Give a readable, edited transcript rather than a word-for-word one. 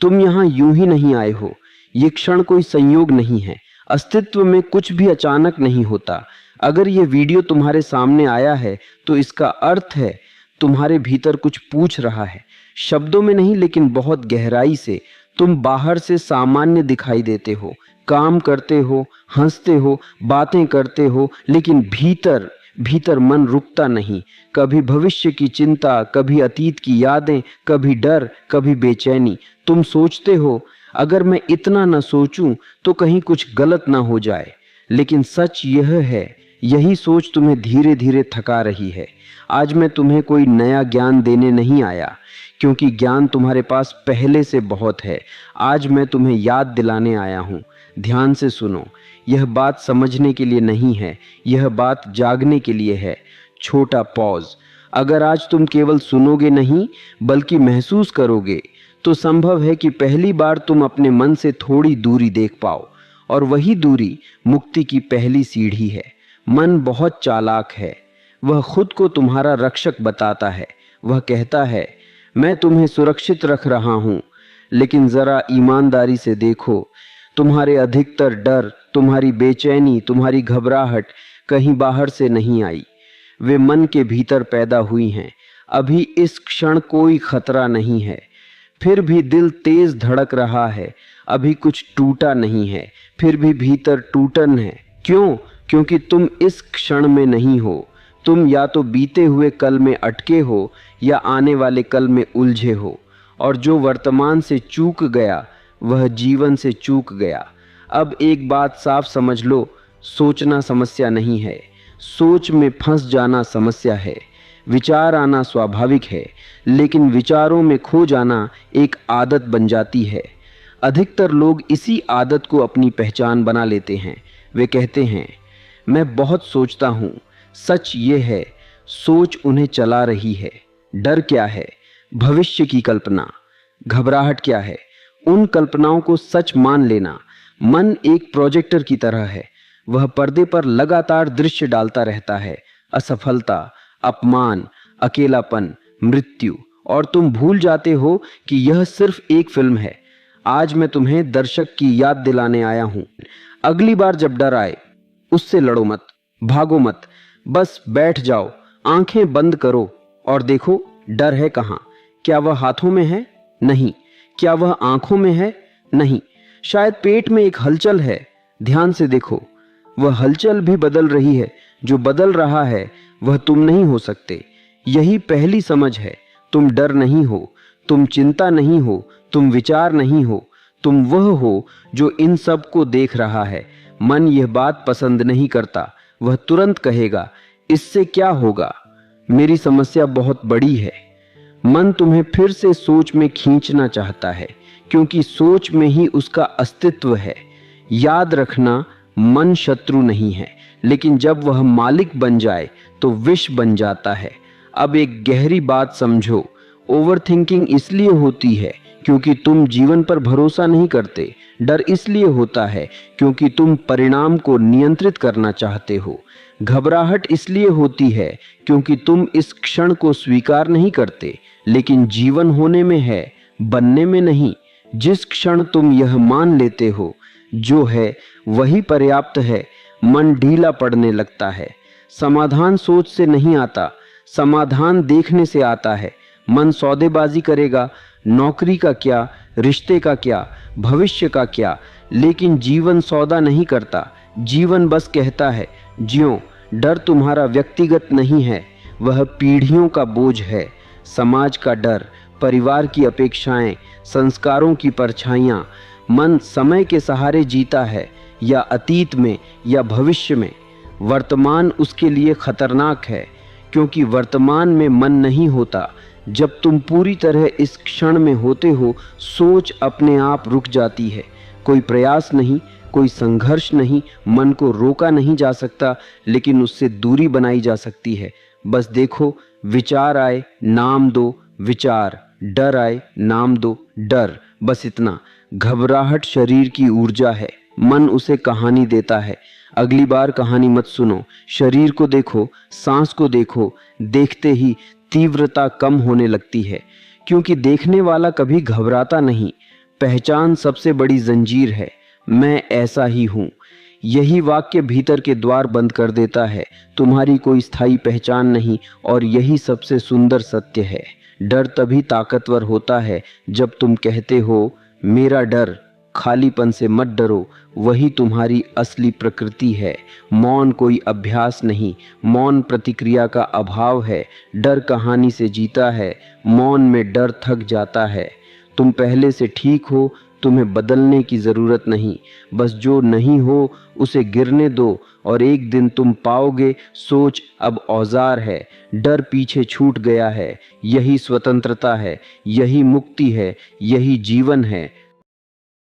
तुम यहाँ यूं ही नहीं आए हो। ये क्षण कोई संयोग नहीं है। अस्तित्व में कुछ भी अचानक नहीं होता। अगर ये वीडियो तुम्हारे सामने आया है तो इसका अर्थ है तुम्हारे भीतर कुछ पूछ रहा है। शब्दों में नहीं, लेकिन बहुत गहराई से। तुम बाहर से सामान्य दिखाई देते हो, काम करते हो, हंसते हो, बातें करते हो, लेकिन भीतर भीतर मन रुकता नहीं। कभी भविष्य की चिंता, कभी अतीत की यादें, कभी डर, कभी बेचैनी। तुम सोचते हो अगर मैं इतना न सोचूं तो कहीं कुछ गलत ना हो जाए। लेकिन सच यह है, यही सोच तुम्हें धीरे धीरे थका रही है। आज मैं तुम्हें कोई नया ज्ञान देने नहीं आया, क्योंकि ज्ञान तुम्हारे पास पहले से बहुत है। आज मैं तुम्हें याद दिलाने आया हूँ। ध्यान से सुनो। यह बात समझने के लिए नहीं है, यह बात जागने के लिए है। छोटा पॉज। अगर आज तुम केवल सुनोगे नहीं बल्कि महसूस करोगे, तो संभव है कि पहली बार तुम अपने मन से थोड़ी दूरी देख पाओ। और वही दूरी मुक्ति की पहली सीढ़ी है। मन बहुत चालाक है। वह खुद को तुम्हारा रक्षक बताता है। वह कहता है मैं तुम्हें सुरक्षित रख रहा हूँ। लेकिन जरा ईमानदारी से देखो, तुम्हारे अधिकतर डर, तुम्हारी बेचैनी, तुम्हारी घबराहट कहीं बाहर से नहीं आई। वे मन के भीतर पैदा हुई हैं। अभी इस क्षण कोई खतरा नहीं है, फिर भी दिल तेज धड़क रहा है। अभी कुछ टूटा नहीं है, फिर भी भीतर टूटन है। क्यों? क्योंकि तुम इस क्षण में नहीं हो। तुम या तो बीते हुए कल में अटके हो या आने वाले कल में उलझे हो। और जो वर्तमान से चूक गया वह जीवन से चूक गया। अब एक बात साफ समझ लो, सोचना समस्या नहीं है, सोच में फंस जाना समस्या है। विचार आना स्वाभाविक है, लेकिन विचारों में खो जाना एक आदत बन जाती है। अधिकतर लोग इसी आदत को अपनी पहचान बना लेते हैं। वे कहते हैं मैं बहुत सोचता हूँ। सच ये है, सोच उन्हें चला रही है। डर क्या है? भविष्य की कल्पना। घबराहट क्या है? उन कल्पनाओं को सच मान लेना। मन एक प्रोजेक्टर की तरह है। वह पर्दे पर लगातार दृश्य डालता रहता है। असफलता, अपमान, अकेलापन, मृत्यु। और तुम भूल जाते हो कि यह सिर्फ एक फिल्म है। आज मैं तुम्हें दर्शक की याद दिलाने आया हूं। अगली बार जब डर आए, उससे लड़ो मत, भागो मत। बस बैठ जाओ, आंखें बंद करो और देखो डर है कहां। क्या वह हाथों में है? नहीं। क्या वह आंखों में है? नहीं। शायद पेट में एक हलचल है। ध्यान से देखो, वह हलचल भी बदल रही है। जो बदल रहा है वह तुम नहीं हो सकते। यही पहली समझ है। तुम डर नहीं हो, तुम चिंता नहीं हो, तुम विचार नहीं हो। तुम वह हो जो इन सब को देख रहा है। मन यह बात पसंद नहीं करता। वह तुरंत कहेगा इससे क्या होगा। मेरी समस्या बहुत बड़ी है। मन तुम्हें फिर से सोच में खींचना चाहता है, क्योंकि सोच में ही उसका अस्तित्व है। याद रखना, मन शत्रु नहीं है, लेकिन जब वह मालिक बन जाए तो विष बन जाता है। अब एक गहरी बात समझो। ओवरथिंकिंग इसलिए होती है क्योंकि तुम जीवन पर भरोसा नहीं करते। डर इसलिए होता है क्योंकि तुम परिणाम को नियंत्रित करना चाहते हो। घबराहट इसलिए होती है क्योंकि तुम इस क्षण को स्वीकार नहीं करते। लेकिन जीवन होने में है, बनने में नहीं। जिस क्षण तुम यह मान लेते हो जो है वही पर्याप्त है, मन ढीला पड़ने लगता है। समाधान सोच से नहीं आता, समाधान देखने से आता है। मन सौदेबाजी करेगा, नौकरी का क्या, रिश्ते का क्या, भविष्य का क्या, लेकिन जीवन सौदा नहीं करता। जीवन बस कहता है जियो। डर तुम्हारा व्यक्तिगत नहीं है, वह पीढ़ियों का बोझ है। समाज का डर, परिवार की अपेक्षाएं, संस्कारों की परछाइयां। मन समय के सहारे जीता है, या अतीत में या भविष्य में। वर्तमान उसके लिए खतरनाक है, क्योंकि वर्तमान में मन नहीं होता। जब तुम पूरी तरह इस क्षण में होते हो, सोच अपने आप रुक जाती है। कोई प्रयास नहीं, कोई संघर्ष नहीं। मन को रोका नहीं जा सकता, लेकिन उससे दूरी बनाई जा सकती है। बस देखो, विचार आए, नाम दो विचार। डर आए, नाम दो डर। बस इतना। घबराहट शरीर की ऊर्जा है, मन उसे कहानी देता है। अगली बार कहानी मत सुनो, शरीर को देखो, सांस को देखो। देखते ही तीव्रता कम होने लगती है, क्योंकि देखने वाला कभी घबराता नहीं। पहचान सबसे बड़ी जंजीर है। मैं ऐसा ही हूँ। यही वाक्य भीतर के द्वार बंद कर देता है। तुम्हारी कोई स्थायी पहचान नहीं, और यही सबसे सुंदर सत्य है। डर तभी ताकतवर होता है जब तुम कहते हो, मेरा डर, खालीपन से मत डरो, वही तुम्हारी असली प्रकृति है। मौन कोई अभ्यास नहीं, मौन प्रतिक्रिया का अभाव है। डर कहानी से जीता है, मौन में डर थक जाता है। तुम पहले से ठीक हो, तुम्हें बदलने की ज़रूरत नहीं। बस जो नहीं हो उसे गिरने दो, और एक दिन तुम पाओगे सोच अब औजार है, डर पीछे छूट गया है। यही स्वतंत्रता है, यही मुक्ति है, यही जीवन है।